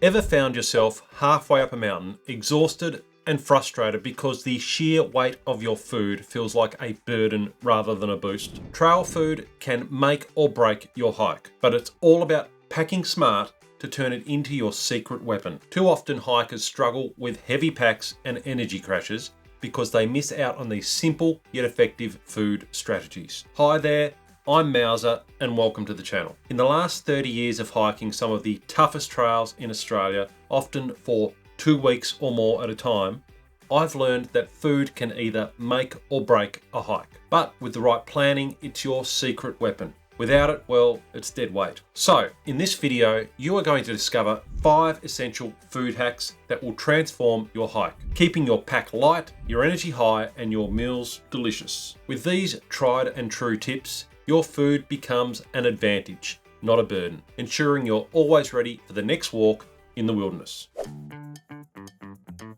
Ever found yourself halfway up a mountain, exhausted and frustrated because the sheer weight of your food feels like a burden rather than a boost? Trail food can make or break your hike, but it's all about packing smart to turn it into your secret weapon. Too often hikers struggle with heavy packs and energy crashes because they miss out on these simple yet effective food strategies. Hi there, I'm Mauser and welcome to the channel. In the last 30 years of hiking some of the toughest trails in Australia, often for 2 weeks or more at a time, I've learned that food can either make or break a hike. But with the right planning, it's your secret weapon. Without it, well, it's dead weight. So, in this video, you are going to discover 5 essential food hacks that will transform your hike, keeping your pack light, your energy high, and your meals delicious. With these tried and true tips, your food becomes an advantage, not a burden, ensuring you're always ready for the next walk in the wilderness.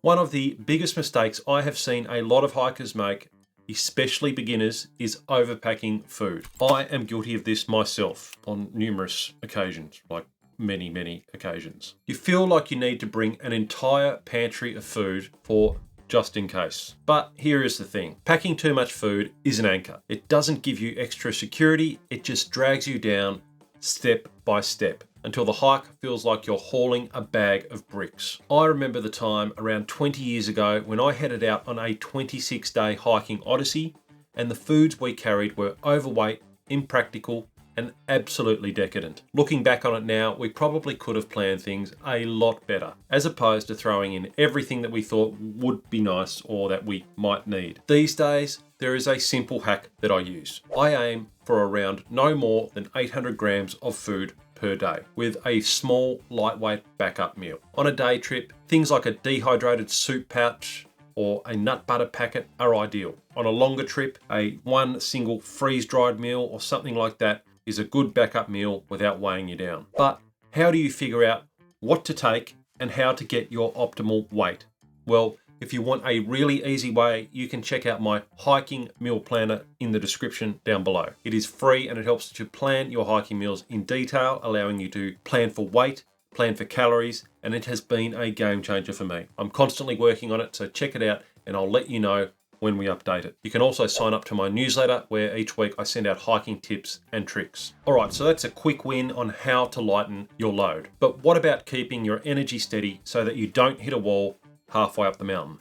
One of the biggest mistakes I have seen a lot of hikers make, especially beginners, is overpacking food. I am guilty of this myself on numerous occasions, like many occasions. You feel like you need to bring an entire pantry of food for just in case. But here is the thing. Packing too much food is an anchor. It doesn't give you extra security, it just drags you down step by step until the hike feels like you're hauling a bag of bricks. I remember the time around 20 years ago when I headed out on a 26-day hiking odyssey and the foods we carried were overweight, impractical, and absolutely decadent. Looking back on it now, we probably could have planned things a lot better, as opposed to throwing in everything that we thought would be nice or that we might need. These days, there is a simple hack that I use. I aim for around no more than 800 grams of food per day, with a small, lightweight backup meal. On a day trip, things like a dehydrated soup pouch or a nut butter packet are ideal. On a longer trip, one single freeze-dried meal or something like that is a good backup meal without weighing you down. But how do you figure out what to take and how to get your optimal weight? Well, if you want a really easy way, you can check out my hiking meal planner in the description down below. It is free and it helps to plan your hiking meals in detail, allowing you to plan for weight, plan for calories, and it has been a game changer for me. I'm constantly working on it, so check it out and I'll let you know when we update it. You can also sign up to my newsletter where each week I send out hiking tips and tricks. All right, so that's a quick win on how to lighten your load. But what about keeping your energy steady so that you don't hit a wall halfway up the mountain?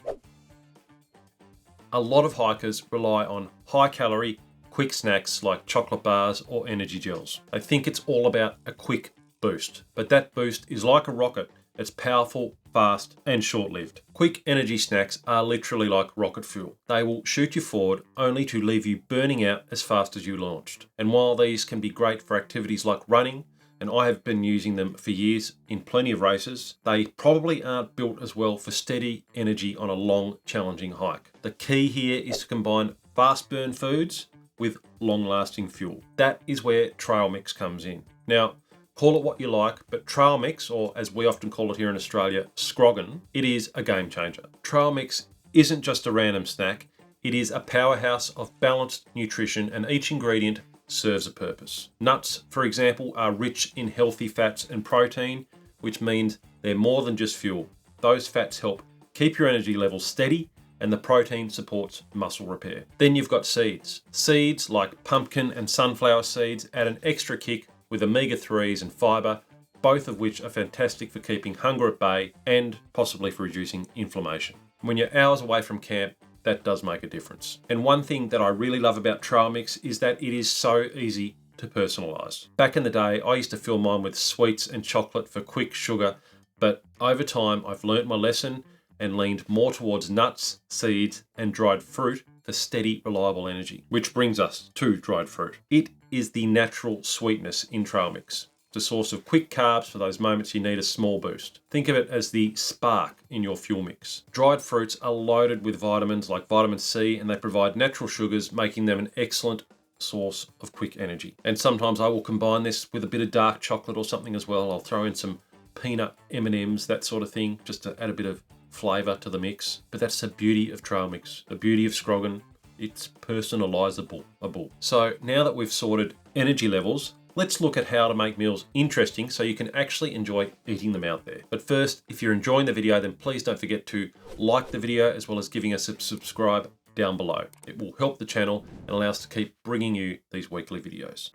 A lot of hikers rely on high calorie, quick snacks like chocolate bars or energy gels. They think it's all about a quick boost, but that boost is like a rocket. It's powerful, fast, and short-lived. Quick energy snacks are literally like rocket fuel. They will shoot you forward only to leave you burning out as fast as you launched. And while these can be great for activities like running, and I have been using them for years in plenty of races, they probably aren't built as well for steady energy on a long, challenging hike. The key here is to combine fast burn foods with long-lasting fuel. That is where trail mix comes in. Now, call it what you like, but trail mix, or as we often call it here in Australia, scroggin, it is a game changer. Trail mix isn't just a random snack, it is a powerhouse of balanced nutrition and each ingredient serves a purpose. Nuts, for example, are rich in healthy fats and protein, which means they're more than just fuel. Those fats help keep your energy levels steady and the protein supports muscle repair. Then you've got seeds. Seeds like pumpkin and sunflower seeds add an extra kick with omega-3s and fiber, both of which are fantastic for keeping hunger at bay and possibly for reducing inflammation. When you're hours away from camp, that does make a difference. And one thing that I really love about trail mix is that it is so easy to personalize. Back in the day, I used to fill mine with sweets and chocolate for quick sugar, but over time I've learnt my lesson and leaned more towards nuts, seeds, and dried fruit for steady, reliable energy. Which brings us to dried fruit. It is the natural sweetness in trail mix. It's a source of quick carbs for those moments you need a small boost. Think of it as the spark in your fuel mix. Dried fruits are loaded with vitamins like vitamin C, and they provide natural sugars, making them an excellent source of quick energy. And sometimes I will combine this with a bit of dark chocolate or something as well. I'll throw in some peanut M&Ms, that sort of thing, just to add a bit of flavour to the mix. But that's the beauty of trail mix, the beauty of Scroggin. It's personalisable. So now that we've sorted energy levels, let's look at how to make meals interesting so you can actually enjoy eating them out there. But first, if you're enjoying the video, then please don't forget to like the video as well as giving us a subscribe down below. It will help the channel and allow us to keep bringing you these weekly videos.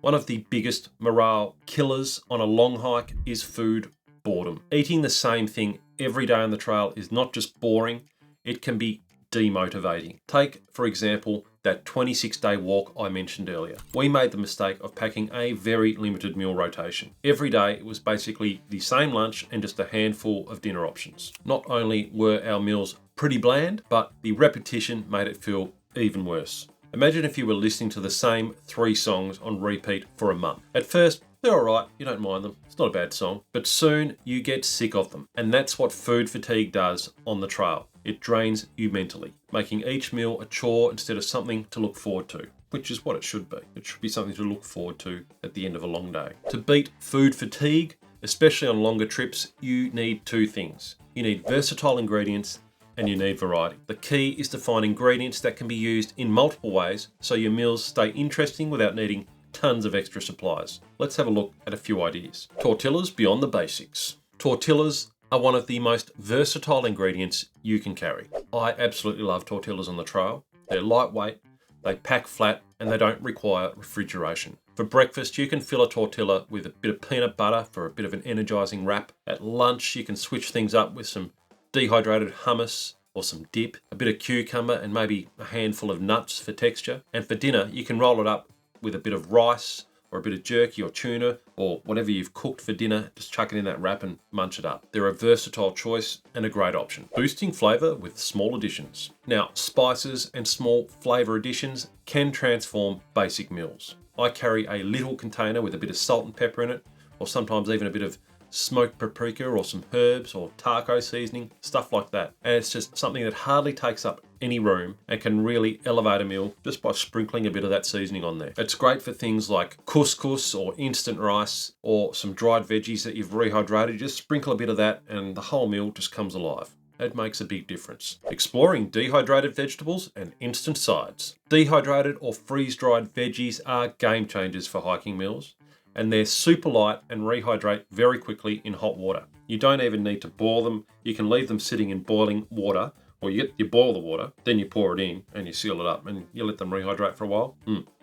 One of the biggest morale killers on a long hike is food boredom. Eating the same thing every day on the trail is not just boring, it can be demotivating. Take, for example, that 26-day walk I mentioned earlier. We made the mistake of packing a very limited meal rotation. Every day it was basically the same lunch and just a handful of dinner options. Not only were our meals pretty bland, but the repetition made it feel even worse. Imagine if you were listening to the same 3 songs on repeat for a month. At first, they're alright, you don't mind them, it's not a bad song, but soon you get sick of them. And that's what food fatigue does on the trail. It drains you mentally, making each meal a chore instead of something to look forward to, which is what it should be. It should be something to look forward to at the end of a long day. To beat food fatigue, especially on longer trips, you need 2 things. You need versatile ingredients and you need variety. The key is to find ingredients that can be used in multiple ways so your meals stay interesting without needing tons of extra supplies. Let's have a look at a few ideas. Tortillas beyond the basics. Tortillas are one of the most versatile ingredients you can carry. I absolutely love tortillas on the trail. They're lightweight, they pack flat, and they don't require refrigeration. For breakfast, you can fill a tortilla with a bit of peanut butter for a bit of an energizing wrap. At lunch, you can switch things up with some dehydrated hummus or some dip, a bit of cucumber, and maybe a handful of nuts for texture. And for dinner, you can roll it up with a bit of rice or a bit of jerky or tuna or whatever you've cooked for dinner. Just chuck it in that wrap and munch it up. They're a versatile choice and a great option. Boosting flavor with small additions. Now, spices and small flavor additions can transform basic meals. I carry a little container with a bit of salt and pepper in it, or sometimes even a bit of smoked paprika or some herbs or taco seasoning, stuff like that. And it's just something that hardly takes up any room and can really elevate a meal just by sprinkling a bit of that seasoning on there. It's great for things like couscous or instant rice or some dried veggies that you've rehydrated. Just sprinkle a bit of that and the whole meal just comes alive. It makes a big difference. Exploring dehydrated vegetables and instant sides. Dehydrated or freeze-dried veggies are game changers for hiking meals, and they're super light and rehydrate very quickly in hot water. You don't even need to boil them. You can leave them sitting in boiling water, or you boil the water, then you pour it in and you seal it up and you let them rehydrate for a while.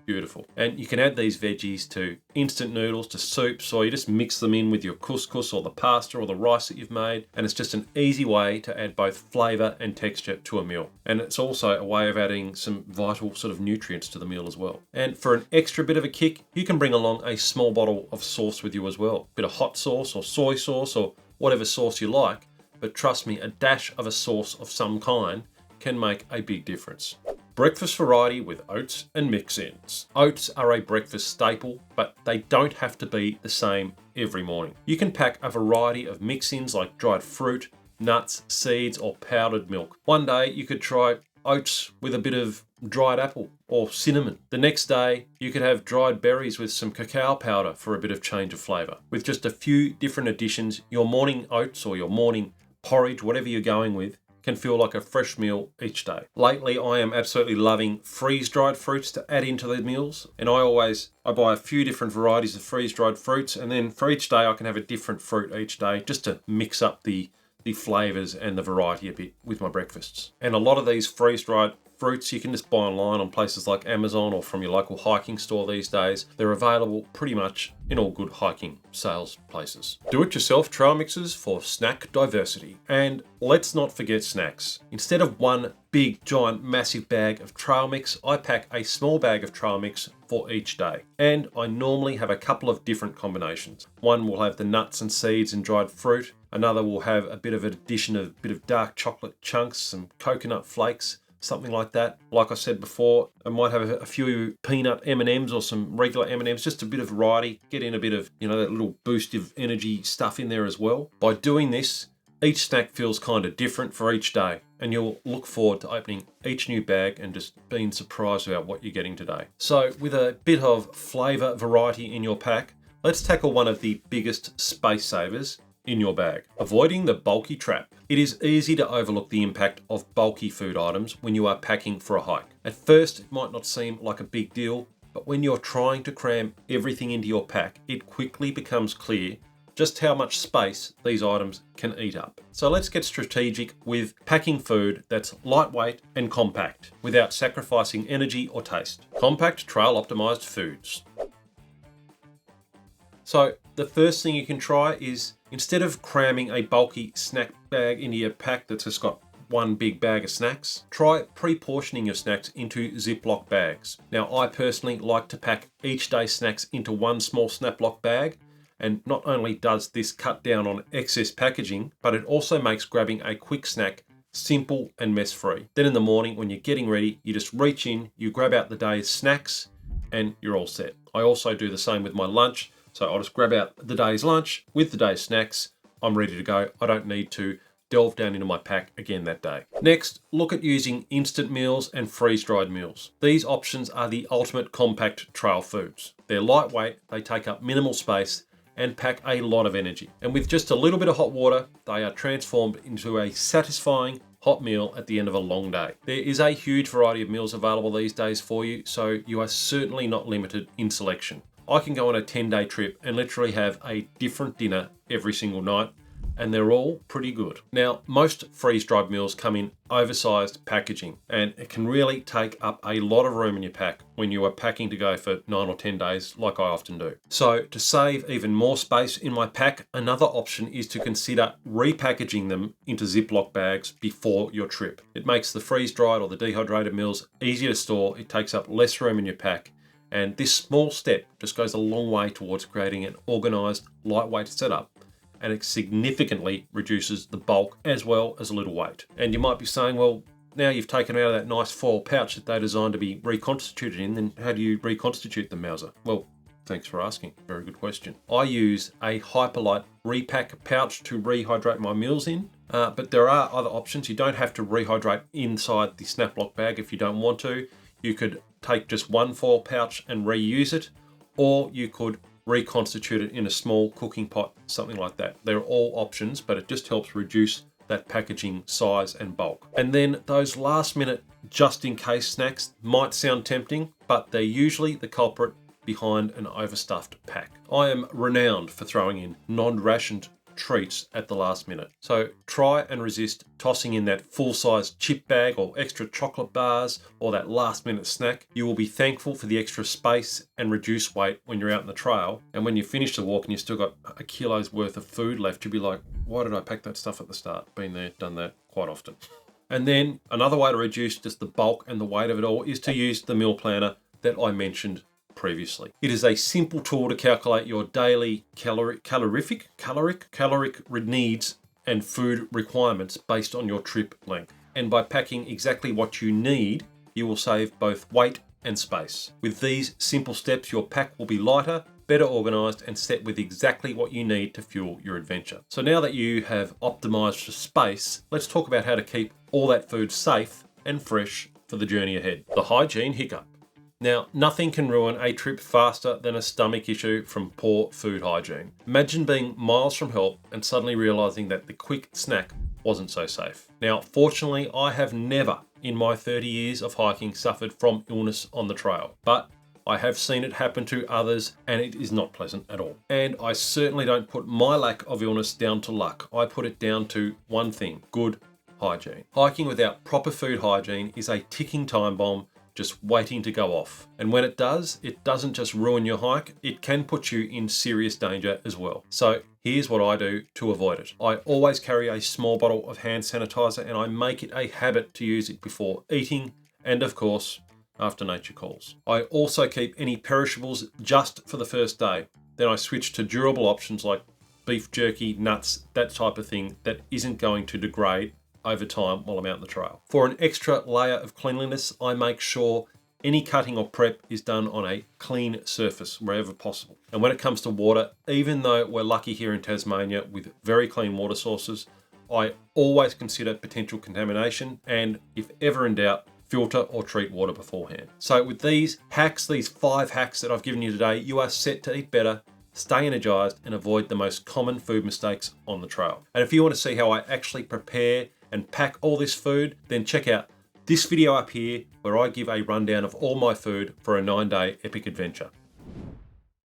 Beautiful. And you can add these veggies to instant noodles, to soups, or you just mix them in with your couscous or the pasta or the rice that you've made. And it's just an easy way to add both flavor and texture to a meal. And it's also a way of adding some vital sort of nutrients to the meal as well. And for an extra bit of a kick, you can bring along a small bottle of sauce with you as well. A bit of hot sauce or soy sauce or whatever sauce you like. But trust me, a dash of a sauce of some kind can make a big difference. Breakfast variety with oats and mix-ins. Oats are a breakfast staple, but they don't have to be the same every morning. You can pack a variety of mix-ins like dried fruit, nuts, seeds, or powdered milk. One day you could try oats with a bit of dried apple or cinnamon. The next day you could have dried berries with some cacao powder for a bit of change of flavour. With just a few different additions, your morning oats or your morning porridge, whatever you're going with, can feel like a fresh meal each day. Lately, I am absolutely loving freeze-dried fruits to add into the meals. And I buy a few different varieties of freeze-dried fruits, and then for each day I can have a different fruit each day just to mix up the flavors and the variety a bit with my breakfasts. And a lot of these freeze-dried fruits you can just buy online on places like Amazon or from your local hiking store these days. They're available pretty much in all good hiking sales places. Do-it-yourself trail mixes for snack diversity. And let's not forget snacks. Instead of one big, giant, massive bag of trail mix, I pack a small bag of trail mix for each day. And I normally have a couple of different combinations. One will have the nuts and seeds and dried fruit. Another will have a bit of an addition of a bit of dark chocolate chunks, some coconut flakes, something like that. Like I said before, I might have a few peanut M&Ms or some regular M&Ms, just a bit of variety, get in a bit of, that little boost of energy stuff in there as well. By doing this, each snack feels kind of different for each day, and you'll look forward to opening each new bag and just being surprised about what you're getting today. So with a bit of flavor variety in your pack, let's tackle one of the biggest space savers in your bag. Avoiding the bulky trap. It is easy to overlook the impact of bulky food items when you are packing for a hike. At first, it might not seem like a big deal, But when you're trying to cram everything into your pack, it quickly becomes clear just how much space these items can eat up. So let's get strategic with packing food that's lightweight and compact without sacrificing energy or taste. Compact trail optimized foods. So the first thing you can try is, instead of cramming a bulky snack bag into your pack that's just got one big bag of snacks, try pre-portioning your snacks into Ziploc bags. Now, I personally like to pack each day's snacks into one small Snap-Lock bag, and not only does this cut down on excess packaging, but it also makes grabbing a quick snack simple and mess-free. Then in the morning, when you're getting ready, you just reach in, you grab out the day's snacks, and you're all set. I also do the same with my lunch. So I'll just grab out the day's lunch with the day's snacks. I'm ready to go. I don't need to delve down into my pack again that day. Next, look at using instant meals and freeze-dried meals. These options are the ultimate compact trail foods. They're lightweight, they take up minimal space, and pack a lot of energy. And with just a little bit of hot water, they are transformed into a satisfying hot meal at the end of a long day. There is a huge variety of meals available these days for you, so you are certainly not limited in selection. I can go on a 10-day trip and literally have a different dinner every single night, and they're all pretty good. Now, most freeze-dried meals come in oversized packaging, and it can really take up a lot of room in your pack when you are packing to go for 9 or 10 days, like I often do. So to save even more space in my pack, another option is to consider repackaging them into Ziploc bags before your trip. It makes the freeze-dried or the dehydrated meals easier to store, it takes up less room in your pack, and this small step just goes a long way towards creating an organized, lightweight setup, and it significantly reduces the bulk as well as a little weight. And you might be saying, well, now you've taken out of that nice foil pouch that they're designed to be reconstituted in, then how do you reconstitute them, Mauser? Well, thanks for asking. Very good question. I use a Hyperlite repack pouch to rehydrate my meals in, but there are other options. You don't have to rehydrate inside the Snap-Lock bag if you don't want to. You could take just one foil pouch and reuse it, or you could reconstitute it in a small cooking pot, something like that. They're all options, but it just helps reduce that packaging size and bulk. And then those last minute just in case snacks might sound tempting, but they're usually the culprit behind an overstuffed pack. I am renowned for throwing in non-rationed treats at the last minute. So try and resist tossing in that full-size chip bag or extra chocolate bars or that last-minute snack. You will be thankful for the extra space and reduced weight when you're out in the trail. And when you finish the walk and you've still got a kilo's worth of food left, you'll be like, why did I pack that stuff at the start? Been there, done that quite often. And then another way to reduce just the bulk and the weight of it all is to use the meal planner that I mentioned previously. It is a simple tool to calculate your daily caloric needs and food requirements based on your trip length. And by packing exactly what you need, you will save both weight and space. With these simple steps, your pack will be lighter, better organized, and set with exactly what you need to fuel your adventure. So now that you have optimized for space, let's talk about how to keep all that food safe and fresh for the journey ahead. The hygiene hiccup. Now, nothing can ruin a trip faster than a stomach issue from poor food hygiene. Imagine being miles from help and suddenly realizing that the quick snack wasn't so safe. Now, fortunately, I have never in my 30 years of hiking suffered from illness on the trail, but I have seen it happen to others and it is not pleasant at all. And I certainly don't put my lack of illness down to luck. I put it down to one thing: good hygiene. Hiking without proper food hygiene is a ticking time bomb just waiting to go off. And when it does, it doesn't just ruin your hike, it can put you in serious danger as well. So here's what I do to avoid it. I always carry a small bottle of hand sanitizer and I make it a habit to use it before eating and, of course, after nature calls. I also keep any perishables just for the first day. Then I switch to durable options like beef jerky, nuts, that type of thing that isn't going to degrade over time while I'm out on the trail. For an extra layer of cleanliness, I make sure any cutting or prep is done on a clean surface wherever possible. And when it comes to water, even though we're lucky here in Tasmania with very clean water sources, I always consider potential contamination, and if ever in doubt, filter or treat water beforehand. So with these hacks, these 5 hacks that I've given you today, you are set to eat better, stay energized, and avoid the most common food mistakes on the trail. And if you want to see how I actually prepare and pack all this food, then check out This video up here where I give a rundown of all my food for a 9-day epic adventure.